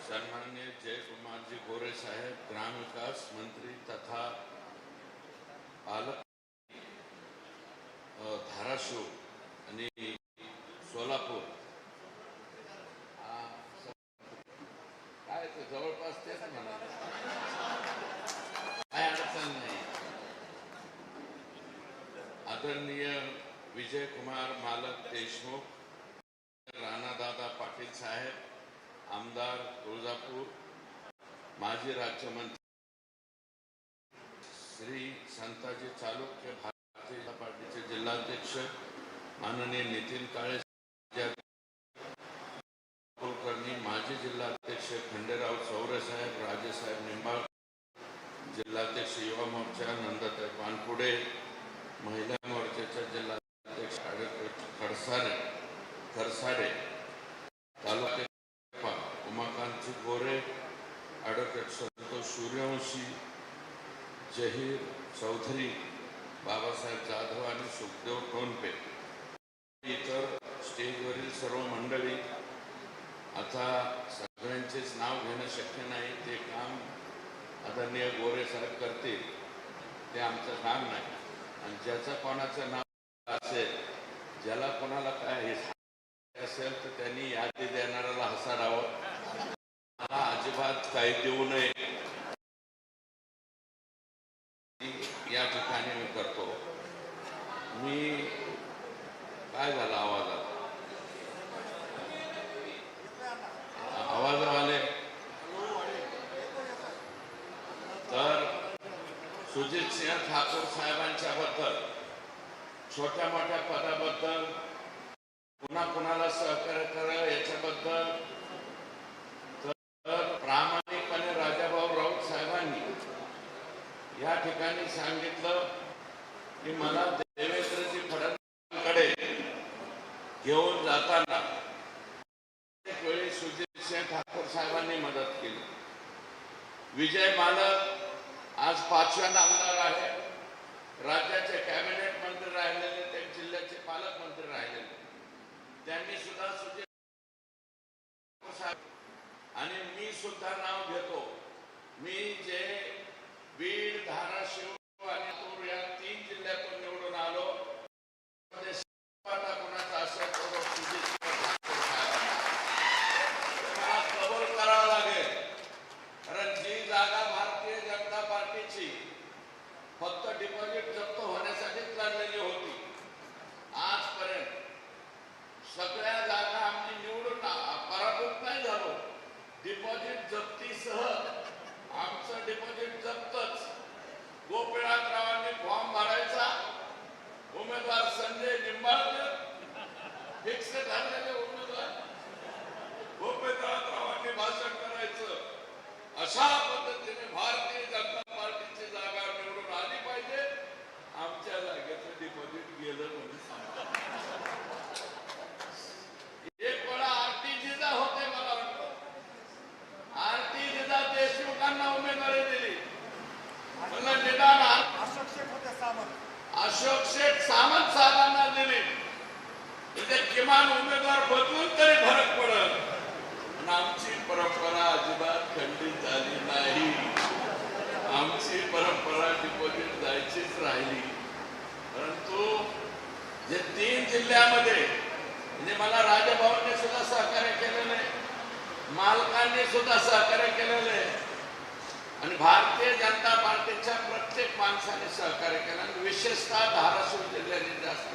सन्माननीय जयकुमार जी गोरे साहेब, ग्राम विकास मंत्री तथा पालक धाराशिव आणि सोलापूर काय ते जवळपास तेच म्हणा, काय अडचण नाही. आदरणीय विजयकुमार मालक देशमुख, राणादादा पाटील साहेब, आमदार तुळजापूर, माजी राज्यमंत्री श्री संताजी चालुक्य, भारतीय जनता पार्टीचे जिल्हाध्यक्ष माननीय नितीन काळे, कुलकर्णी, माजी जिल्हाध्यक्ष खंडेराव चौरे साहेब, राजेसाहेब निंबाळकर, जिल्हाध्यक्ष युवा मोर्चा नंदाताई पानपुडे, महिला मोर्चाच्या जिल्हाध्यक्ष खरसाडे, तालुका उमाकांत गोरे, ॲडव्होकेट संतोष सूर्यवंशी, जहीर चौधरी, बाबासाहेब जाधव आणि सुखदेव टोनपे, इतर स्टेजवरील सर्व मंडळी. आता सगळ्यांचेच नाव घेणं शक्य नाही, ते काम आदरणीय गोरे साहेब करतील, ते आमचं काम नाही. आणि ज्याचं कोणाचं नाव असेल, ज्याला कोणाला काय असेल तर त्यांनी यादी देणाऱ्याला हसाडावं, मला अजिबात काही देऊ नये, या ठिकाणी मी करतो. मी काय झालं आवाजवाले तर सुजित सिंह ठाकूर साहेबांच्या बद्दल, छोट्या मोठ्या पदाबद्दल, पुन्हा कुणाला सहकार्य करा याच्याबद्दल, तर प्रामाणिकपणे राजाभाऊ राऊत साहेबांनी या ठिकाणी सांगितलं की मला देवेंद्रजी फडणवीसांकडे घेऊन जाताना एक वेळी सुजित सिंह ठाकूर साहेबांनी मदत केली. विजय मालक आज 5व्या आमदार आहे, राज्याचे कॅबिनेट मंत्री राहिलेले, ते जिल्ह्याचे पालकमंत्री राहिलेले, त्यांनी सुद्धा सुजित साहेब आणि मी सुद्धा नाव घेतो. मी जे बीड, धाराशिव आणि लातूर या 3 जिल्ह्यातून निवडून आलो, कोणाचा असेल तो सुजित मला कबूल करावं लागेल, कारण जी जागा भारतीय जनता पार्टीची फक्त डिपॉझिट जप्त होण्यासाठीच लढलेली होती, आजपर्यंत सगळ्या जागा आम्ही निवडून पराभूत नाही झालो. डिपॉझिट जप्तीसह आमचं डिपॉझिट जप्तच. गोपीनाथरावांनी फॉर्म भरायचा, उमेदवार संजय निंबाळकर फिक्स ठरलेले उमेदवार, गोपीनाथरावांनी भाषण करायचं, अशा पद्धतीने भारतीय जनता पार्टीची जागा निवडून आली पाहिजे. आमच्या जागेचं डिपॉझिट गेलं म्हणजे एक वेळा आरटीजीचा होते, मला वाटतं आरटीजीचा देशमुखांना उमेदवारी दिली, मला निदान अशोक शेठ सामंत साहेबांना दिली, तिथे किमान उमेदवार बदलून तरी फरक पडत. आमची परंपरा अजिबात खंडित झाली नाही, आमची परंपरा डिपॉझिट जायचीच राहिली. परंतु जे 3 जिल्ह्यामध्ये म्हणजे मला राजाभाऊंनी सुद्धा सहकार्य केलेलं आहे, मालकांनी सुद्धा सहकार्य केलेलं आहे आणि भारतीय जनता पार्टीच्या प्रत्येक माणसाने सहकार्य केलं आणि विशेषतः धाराशिव जिल्ह्याने जास्त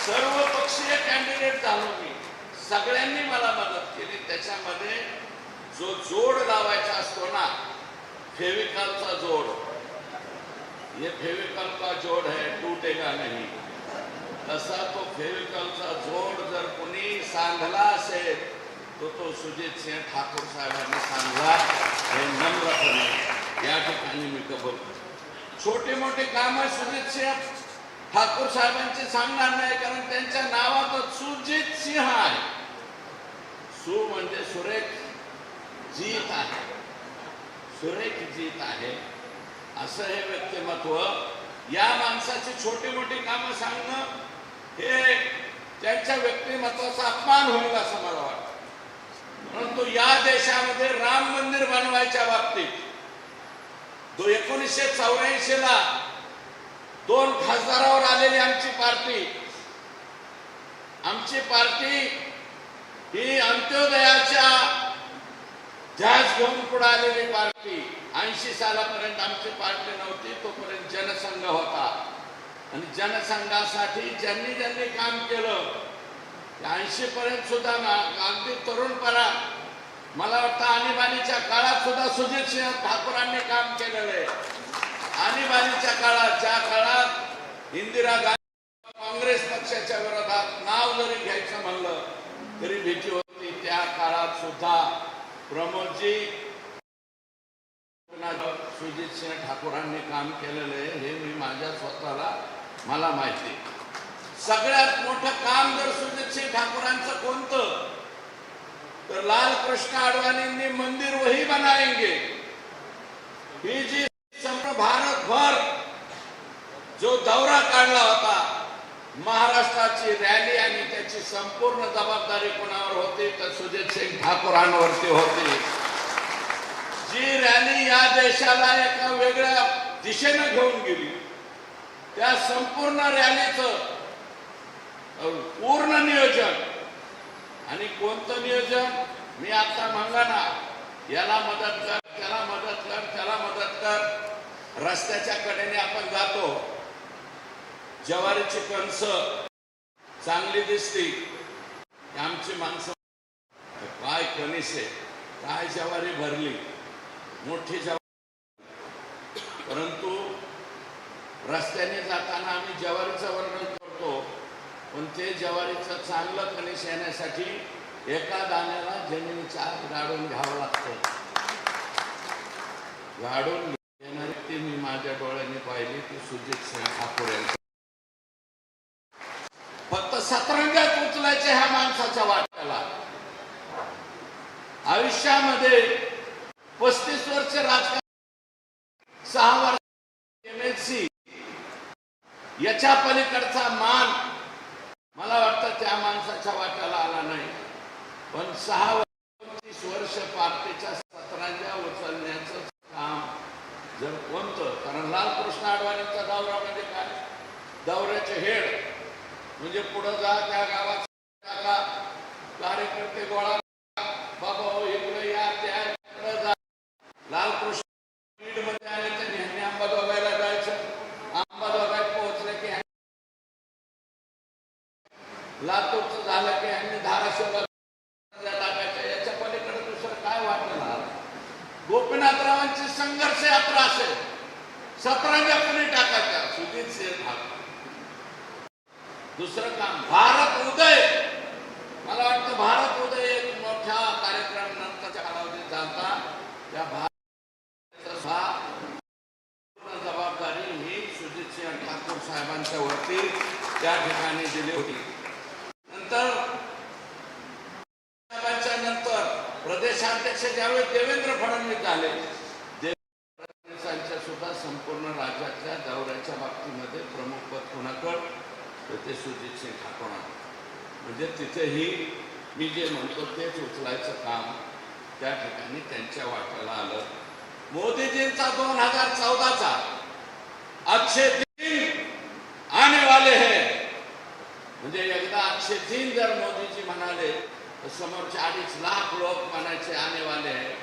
सर्व पक्षीय कॅन्डिडेट झालो मी, सगळ्यांनी मला मदत केली. त्याच्यामध्ये जो जोड लावायचा असतो ना, फेविकॉलचा जोड, ये फेविकॉल का जोड है, टूटेगा नहीं, तसा तो फेविकॉलचा जोड जर कोणी सांधला असेल तो सुजित सिंह ठाकूर साहेबांनी सांगला, हे नम्रपणे या ठिकाणी मी कबूल करतो. छोटे मोठे काम सुजित सिंह ठाकूर साहेबांचे सांगणार नाही, कारण त्यांच्या नावातच सुजित सिंह आहे. सु म्हणजे सुरेख, जीत आहे, सुरेख जीत आहे, असं हे व्यक्तिमत्व. या माणसाची छोटी मोठी कामं सांगणं हे त्यांच्या व्यक्तिमत्वाचा अपमान होईल असं मला वाटतं. परंतु या देशामध्ये राम मंदिर बनवायच्या बाबतीत 1984 ला 2 खासदारावर आलेली आमची पार्टी ही अंत्योदयाच्या ध्यास घेऊन पुढे आलेली पार्टी. 80 सालापर्यंत आमची पार्टी नव्हती, तोपर्यंत जनसंघ होता. आणि जनसंघासाठी ज्यांनी ज्यांनी काम केलं 80 पर्यंत सुद्धा अगदी तरुणपणा, मला वाटतं आणीबाणीच्या काळात सुद्धा सुजितसिंह ठाकूरांनी काम केलेलं आहे. आणीबाणीच्या काळात, ज्या काळात इंदिरा गांधी काँग्रेस पक्षाच्या विरोधात नाव जरी घ्यायचं म्हणलं तरी भीती होती, त्या काळात सुद्धा प्रमोदजी सुजितसिंह ठाकूरांनी काम केलेलं आहे. हे मी माझ्या स्वतःला मला माहिती. सगळ्यात मोठं काम जर सुजितसिंह ठाकूरांचं कोणतं तर लाल कृष्ण आडवाणींनी मंदिर वही बनाएंगे ही जी भारतभर जो दौरा काढला होता, महाराष्ट्राची रॅली आणि त्याची संपूर्ण जबाबदारी कोणावर होती तर सुजितसिंह ठाकूरांवरती होती. जी रॅली या देशाला एका वेगळ्या दिशेने घेऊन गेली, त्या संपूर्ण रॅलीचं पूर्ण नियोजन आणि कोणतं नियोजन मी आता म्हणलं ना, याला मदत कर, त्याला मदत कर, त्याला मदत कर. रस्त्याच्या कडेने आपण जातो, ज्वारीची कणस चांगली दिसती, आमची माणसं काय कणीस आहे, काय ज्वारी भरली, मोठी ज्वारी. परंतु रस्त्याने जाताना आम्ही ज्वारीचं वर्णन करतो, पण ते ज्वारीचं चांगलं कणीस येण्यासाठी एका दाण्याला जमिनीच्या आत गाडून घ्यावं लागतं. गाडून येणारी ती मी माझ्या डोळ्यांनी पाहिली, ती सुजितसिंह ठाकूर यांची. फक्त सतरंगात उचलायचे ह्या माणसाच्या वाट्याला. आयुष्यामध्ये 35 वर्ष राजकारण, 6 वर्ष MLC, याच्या पलीकडचा मान मला वाटतं त्या माणसाच्या वाट्याला आला नाही. पण 26 वर्ष पार्टीच्या सतरंजा उचलण्याचं काम जर कोणतं, कारण लालकृष्ण आडवाणींचा दौरा म्हणजे काय, दौऱ्याचे हेड म्हणजे पुढे जा, त्या गावात कार्यकर्ते गोळा, बाबा हो इकडे या, त्या इकडे जा. लालकृष्ण बीड मध्ये आले तर ह्यांनी अंबाजोगाईला जायचं, अंबाजोगाईत पोहोचले की लातूरचं झालं की ह्यांनी धाराशिवला टाकायचं. याच्या पलीकडे दुसरं काय वाटलं. गोपीनाथरावांची संघर्ष यात्रा असेल, सतरंजा कोणी टाकायच्या, सुजितसिंह ठाकूर. दुसरं काम भारत उदय, मला वाटतं भारत उदय एक मोठ्या कार्यक्रम नंतरच्या कालावधीत झाला. त्या जबाबदारी ही सुजितसिंह ठाकूर साहेबांच्या वरती त्या ठिकाणी दिली होती. नंतर प्रदेशाध्यक्ष ज्यावेळी देवेंद्र फडणवीस झाले, देवेंद्र फडणवीसांच्या सुद्धा संपूर्ण राज्यातल्या दौऱ्याच्या बाबतीमध्ये प्रमुख पद कोणाकडे तर ते सुजितसिंह ठाकूर. म्हणजे तिथेही मी जे म्हणतो तेच उचलायचं काम त्या ठिकाणी त्यांच्या वाट्याला आलं. मोदीजींचा 2014चा अच्छे दिन आने वाले हैं, म्हणजे एकदा अच्छे दिन जर मोदीजी म्हणाले तर समोरचे 2.5 लाख लोक म्हणायचे आने वाले आहे.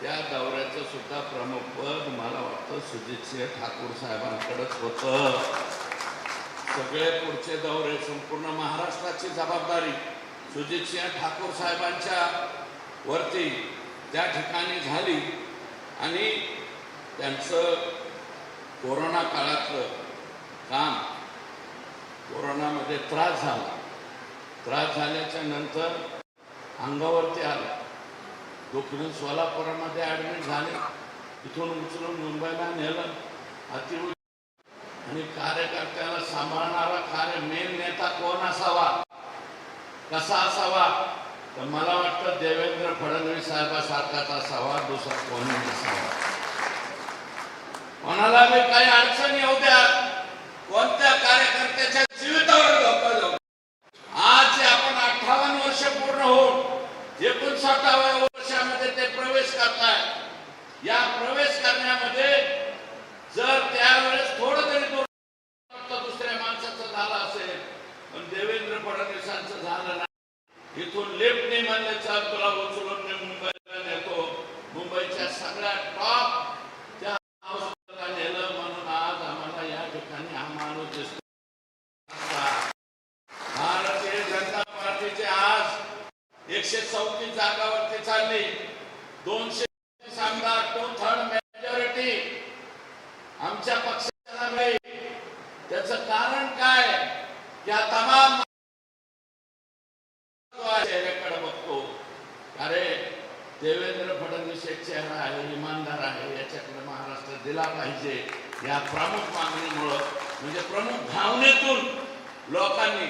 त्या दौऱ्याचं सुद्धा प्रमुख पद मला वाटतं सुजितसिंह ठाकूर साहेबांकडेच होतं. सगळे पुढचे दौरे, संपूर्ण महाराष्ट्राची जबाबदारी सुजितसिंह ठाकूर साहेबांच्या वरती त्या ठिकाणी झाली. आणि त्यांचं कोरोना काळातलं काम, कोरोनामध्ये त्रास झाला, त्रास झाल्याच्या नंतर अंगावरती आलं, दुखणं, सोलापुरामध्ये ॲडमिट झाले, इथून उचलून मुंबईला नेलं. अतिवृष्टी आणि कार्यकर्त्याला सांभाळणारा मेन नेता कोण असावा, कसा असावा तर मला वाटतं देवेंद्र फडणवीस साहेबासारखाच असावा, दुसरा कोणी नसावा. कोणाला बी काही अडचण येऊ द्या, कोणत्या कार्यकर्त्याच्या जीवितावर धोका जाऊ. आज आपण 58 वर्ष पूर्ण होऊन 59 फडणवीसांचं झालं नाही, इथून लेफ्ट नाही म्हणले चल तुला उचलून मी मुंबईला नेतो, मुंबईच्या सगळ्या टॉप त्या नेलं म्हणून आज आम्हाला या ठिकाणी हा माणूस दिसतो. भारतीय जनता पार्टीचे आज 134 जागावरती चालली, 200 आमदार, 2/3 मेजॉरिटी आमच्या पक्षाला मिळेल. त्याचं कारण काय? या तमाम चेहऱ्याकडे बघतो, अरे देवेंद्र फडणवीस एक चेहरा आहे, इमानदार आहे, याच्याकडे महाराष्ट्र दिला पाहिजे. या प्रमुख मागणीमुळं म्हणजे प्रमुख भावनेतून लोकांनी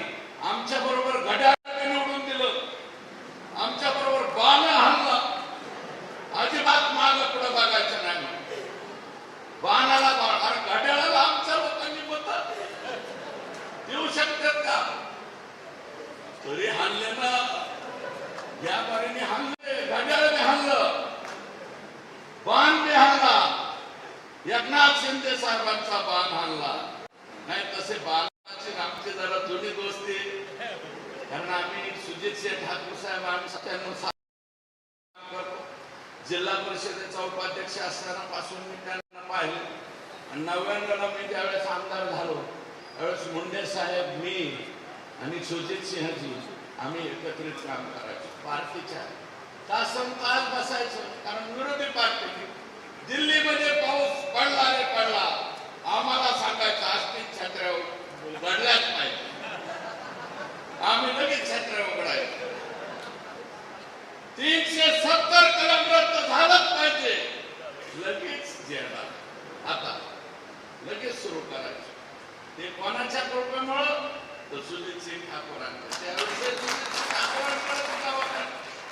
आमच्या बरोबर घड्याळ निवडून दिलं, आमच्या बरोबर बाण हल्ला, अजिबात मागं पुढे बघायचं नाही. बाणाला घड्याळाला आमच्या लोकांनी मत देऊ शकतात का? तरी हाणले ना, या बारीने हाणले, घड्याळ बी हाणलं, बाण बी हाणला, एकनाथ शिंदे साहेबांचा बाण हाणला नाही. तसे बाणाची आमची जरा जुनी दोस्ती, कारण आम्ही सुजित शेठ ठाकूर साहेब आम्ही 97 करतो. जिल्हा परिषदेचा उपाध्यक्ष असताना पासून मी त्यांना पाहिले आणि 99ला मी ज्यावेळेस आमदार झालो त्यावेळेस मुंडे साहेब, मी आणि सुजित सिंहजी आम्ही एकत्रित काम करायचो. पार्टीच्या तासन तास बसायचं, कारण विरोधी पार्टी दिल्लीमध्ये पाऊस पडला रे पडला, आम्हाला सांगायचं आस्तिक छत्र्या उघडल्याच पाहिजे, आम्ही लगेच छत्र्या उघडायचो. 370 कलम रद्द झालंच पाहिजे, लगेच जेवणार. आता लगेच सुरू करायचं. ते कोणाच्या कृपेमुळं? तर सुजित सिंग ठाकूरांच्या. त्यावेळेस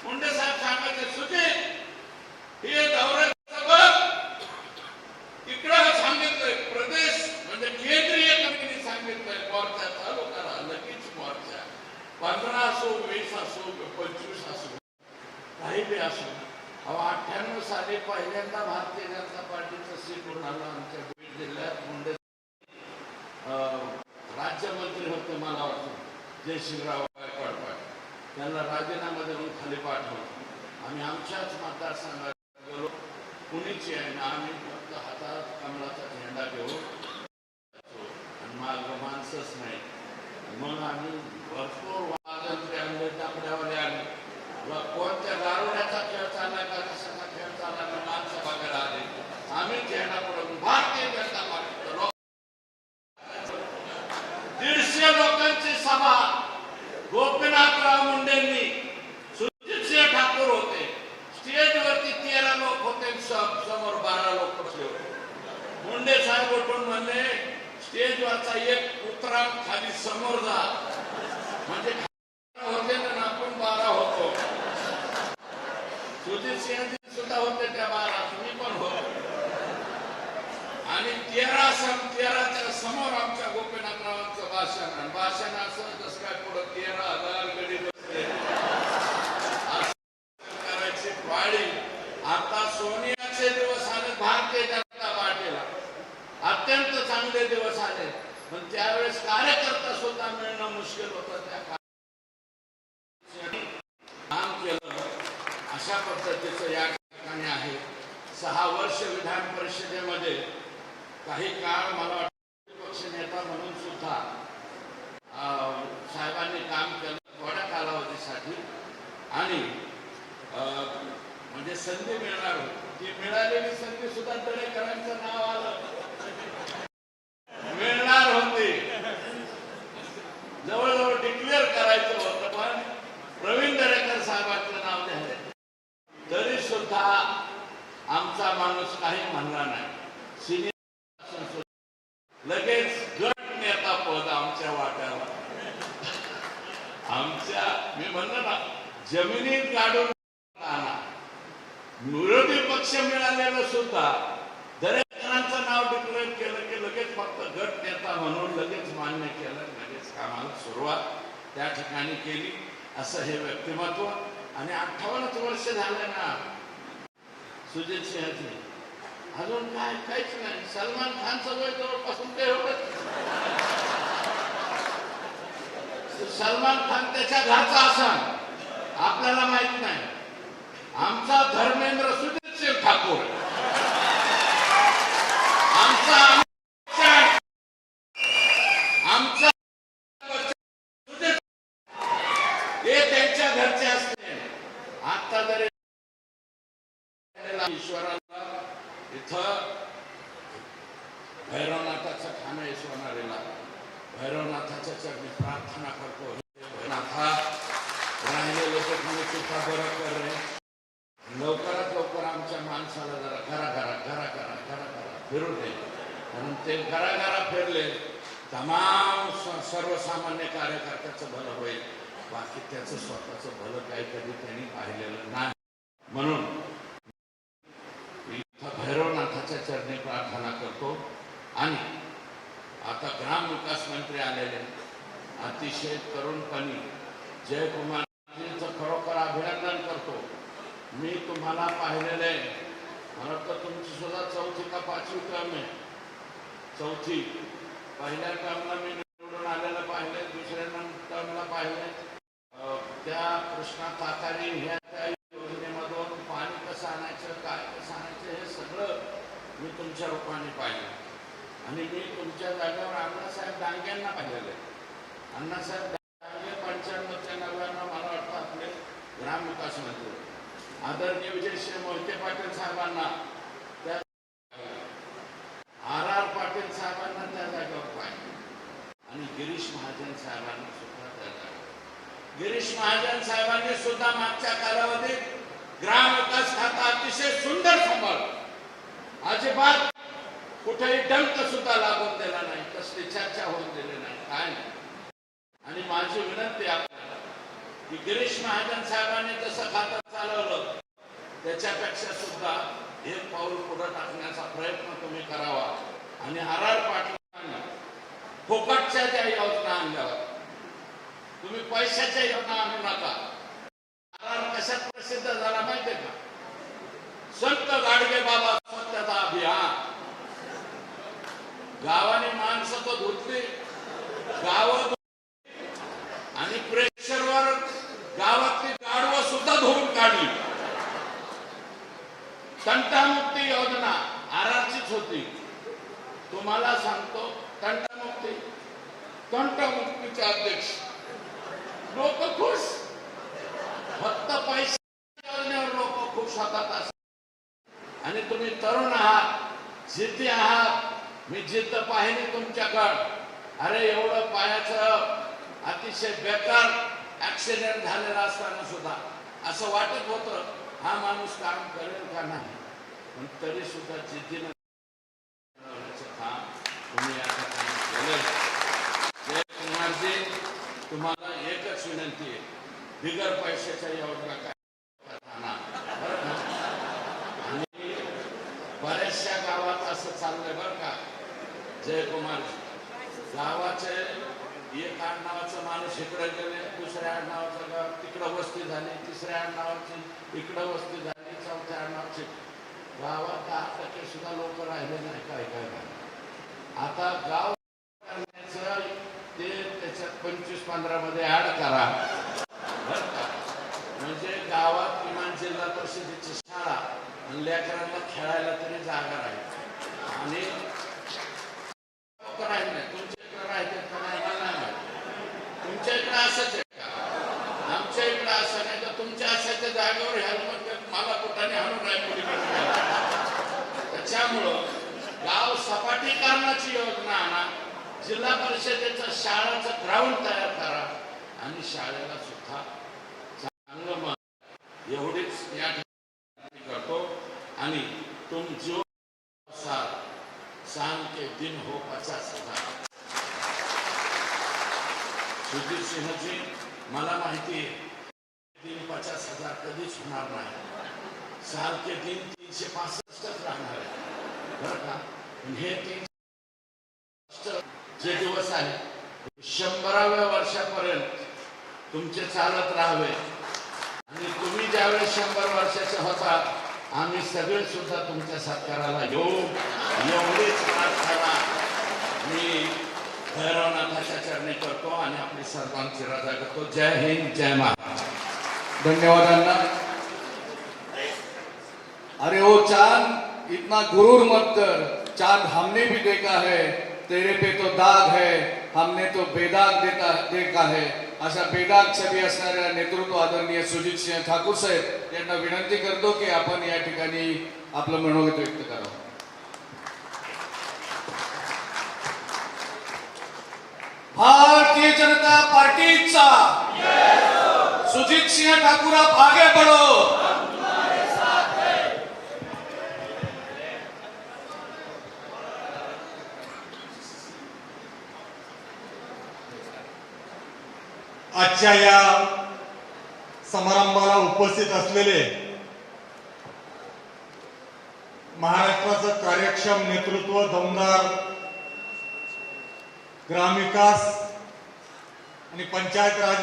मुंडे साहेब सांगायचे, सुजित हे दौऱ्याचं बघ, इकडं सांगितलंय प्रदेश म्हणजे केंद्रीय कमिटीने सांगितलंय मोर्चा चालू करा, लगेच मोर्चा. 15 असो, 20 असो, 25 असो, काही बी असो. 98 साली पहिल्यांदा भारतीय जनता पार्टीचं सीट उडालं आमच्या बीड जिल्ह्यात. मुंडे राज्यमंत्री होते, मला वाटतं जयशिंगराव गायकवाड पाटील, त्यांना राजीनामा देऊन खाली पाठवलं. आम्ही आमच्याच मतदारसंघात गेलो, कुणीची आहे ना, आम्ही फक्त हातात कमळाचा झेंडा घेऊन आणि माग माणसंच नाही. मग आम्ही भरपूर वाजंत्री आणले, टाकड्यावाले आणले, कोणत्या गारुड्याचा खेळ चालला का कशाचा खेळ चालला का माणसं बघायला आले. आम्ही झेंडा पडून भारतीय जनता पार्टी 150 लोकांची सभा गोपीनाथराव मुंडेंनी, सुजित सिंह ठाकूर होते स्टेजवरती, 13 लोक होते, समोर 12 लोक बसले होते. मुंडे साहेब उठून म्हणले, स्टेजवरचा एक उतरा खाली समोर जा, म्हणजे होते ना आपण 12 होतो. सुजित सिंह सुद्धा होते त्या 12, तुम्ही पण होतो. आणि 13च्या समोर आमच्या गोपीनाथरावांचं भाषण, आणि भाषण असं जसं काय पुढे 13,000 गडी बसले करायची पाळी. आता सोनियाचे दिवस आले भारतीय जनता पार्टीला, अत्यंत चांगले दिवस आले, पण त्यावेळेस कार्यकर्ता सुद्धा मिळणं मुश्किल होतं. त्या काम केलं. अशा पद्धतीचं या ठिकाणी आहे. 6 वर्ष विधान परिषदेमध्ये काही काळ मला वाटतं पक्ष नेता म्हणून सुद्धा साहेबांनी काम केलं थोड्या कालावधीसाठी, आणि म्हणजे संधी मिळणार होती. ती मिळालेली संधी सुद्धा दरेकरांचं नाव आलं, मिळणार होती, जवळजवळ डिक्लेअर करायचं होतं, पण प्रवीण दरेकर साहेबांचं नाव द्यायचं. तरी सुद्धा आमचा माणूस काही म्हणला नाही. सिनियर लगेच गट नेता पद आमच्या वाट्याला, आमच्या मी म्हणलं ना जमिनीत गाडून विरोधी पक्ष मिळालेलं सुद्धा दरेकरांचं नाव डिक्लेअर केलं की लगेच फक्त गट नेता म्हणून लगेच मान्य केलं, लगेच कामाला सुरुवात त्या ठिकाणी केली. असं हे व्यक्तिमत्व. आणि 58 वर्ष झाले ना सुजित सिंहजी, अजून काय काहीच नाही. सलमान खानचं वय जवळपासून ते एवढंच, सलमान खान त्याच्या घरचा असन आपल्याला माहित नाही. आमचा धर्मेंद्र सुधीर सिंग ठाकूर, आमचा आमचा हे त्यांच्या घरचे असते. आता जरी ईश्वराला इथं भैरवनाथाचं खाणं यशवणारेला भैरवनाथाच्या चरणी प्रार्थना करतो. नाथा राहिलेले तुम्ही सुद्धा बरं कर रे. लवकरात लवकर आमच्या माणसाला जरा घरा फिरू दे. म्हणून ते घरा फिरले तमाम सर्वसामान्य कार्यकर्त्याचं भलं होईल. बाकी त्याचं स्वतःचं भलं काही कधी त्यांनी पाहिलेलं नाही. म्हणून इथं भैरवनाथाच्या चरणी प्रार्थना करतो. आणि आता ग्रामविकास मंत्री आलेले अतिशय तरुणपणी जयकुमारजींचं खरोखर अभिनंदन करतो. मी तुम्हाला पाहिलेलं आहे. मला वाटतं तुमची सुद्धा 4थी का 5वी टर्म आहे. 4थी. पहिल्या टर्मला मी निवडून आलेलं पाहिले, दुसऱ्या टर्मला पाहिले. त्या कृष्णा ताकारी ह्या त्या योजनेमधून पाणी कसं आणायचं, काय कसं आणायचं, हे सगळं मी तुमच्या रूपाने पाहिलं. आणि मी तुमच्या जागेवर अण्णासाहेब डांगेंना पाहिलेलं आहे. अण्णासाहेब डांगे 95 ते 99 मला वाटतं आपले ग्रामविकास मंत्री. आदरणीय विजयसिंह मोहिते पाटील साहेबांना त्या RR पाटील साहेबांना त्या जागेवर पाहिजे. आणि गिरीश महाजन साहेबांना सुद्धा त्या जागेवर. गिरीश महाजन साहेबांनी सुद्धा मागच्या कालावधीत ग्रामविकास खाता अतिशय सुंदर सांभाळलं. अजिबात कुठेही डंक सुद्धा लागून दिला नाही, कसली चर्चा होऊन दिली नाही, काय नाही. आणि माझी विनंती आपल्याला की गिरीश महाजन साहेबांनी जसं खातं चालवलं त्याच्यापेक्षा सुद्धा एक पाऊल पुढे टाकण्याचा प्रयत्न तुम्ही करावा. आणि RR पाटलांनी फुकटच्या ज्या योजना आणल्या, तुम्ही पैशाच्या योजना आणू नका. RR कशात प्रसिद्ध झाला माहितीये का? संत गाडगे बाबा स्वच्छता अभियान. गावाने माणसं तो धुतली, गाव आणि प्रेशरवर गावातली गाडवं सुद्धा धुवून काढली. तंटामुक्ती योजना RRचीच होती. तुम्हाला सांगतो, तंटामुक्तीचे अध्यक्ष लोक खुश. फक्त पैसे योजनेवर लोक खुश होतात असं. आणि तुम्ही तरुण आहात, जिद्दी आहात. मी जिद्द पाहिली तुमच्याकडं. अरे एवढं पायाचं अतिशय बेकार ऍक्सिडेंट झालेला असताना सुद्धा असं वाटत होतं हा माणूस काम करेल का नाही. पण तरी सुद्धा जिद्दीनं काम तुम्ही या ठिकाणी केलं. जयकुमारजी, तुम्हाला एकच विनंती आहे, बिगर पैशाच्या योजना काय आणि बऱ्याचशा गावात असं चाललंय बरं का जयकुमारजी. गावाचे एक आडनावाचा माणूस इकडे गेले, दुसऱ्या आडनावाचं गाव तिकडं वस्ती झाली, तिसऱ्या आडनावाची इकडं वस्ती झाली, चौथ्या आडनावाची. गावात 10% सुद्धा लोक राहिले नाही. काय आता गाव करण्याचं ते त्याच्यात 25-15 मध्ये ऍड करा बरं का. म्हणजे गावात किमान जिल्हा परिषदेची शाळा आणि लेकरांना खेळायला तरी जागा राहील. आणि राहील नाही. तुमच्या इकडे राहते का नाही मला नाही माहिती. तुमच्या इकडे असंच आहे का? आमच्या इकडे असं नाही. तर तुमच्या असायच्या जागेवर हेल्मेट मला कुठाने आणून राहील. त्याच्यामुळं गाव सपाटीकरणाची योजना आणा, जिल्हा परिषदेचं शाळेचं ग्राउंड तयार करा आणि शाळेला सुद्धा चांगलं एवढीच या ठिकाणी करतो. आणि तुम जो सांग के दिन हो 50,000. सुधीर सिंहजी, मला माहिती आहे दिन 50,000 कधीच होणार नाही. साल के दिन 365 राहणार आहे बरं का. हे 365 जे दिवस आहे 100व्या वर्षापर्यंत तुमचे चालत राहावे. आणि तुम्ही ज्यावेळेस 100 वर्षाचे होतात आम्ही सगळे सुद्धा तुमच्या सत्काराला येऊ, एवढीच प्रार्थना मी भैरवनाथाच्या चरणी करतो आणि आपली सर्वांची रजा करतो. जय हिंद, जय महाराष्ट्र. धन्यवाद अण्णा. अरे ओ चांद, इतना गुरूर मत कर. चांद हमने भी देखा है, तेरे पे तो दाग है, हमने तो बेदाग देखा है. अशा बेदाग छबी असणाऱ्या नेतृत्व आदरणीय सुजित सिंह ठाकूर साहेब यांना विनंती करतो की आपण या ठिकाणी आपलं मनोगत व्यक्त करावं. भारतीय जनता पार्टीचा सुजीत सिंह ठाकुर, आप आगे बढ़ो. आजच्या या समारंभाला उपस्थित असलेले महाराष्ट्राचं कार्यक्षम नेतृत्व, दमदार ग्रामविकास आणि पंचायत राज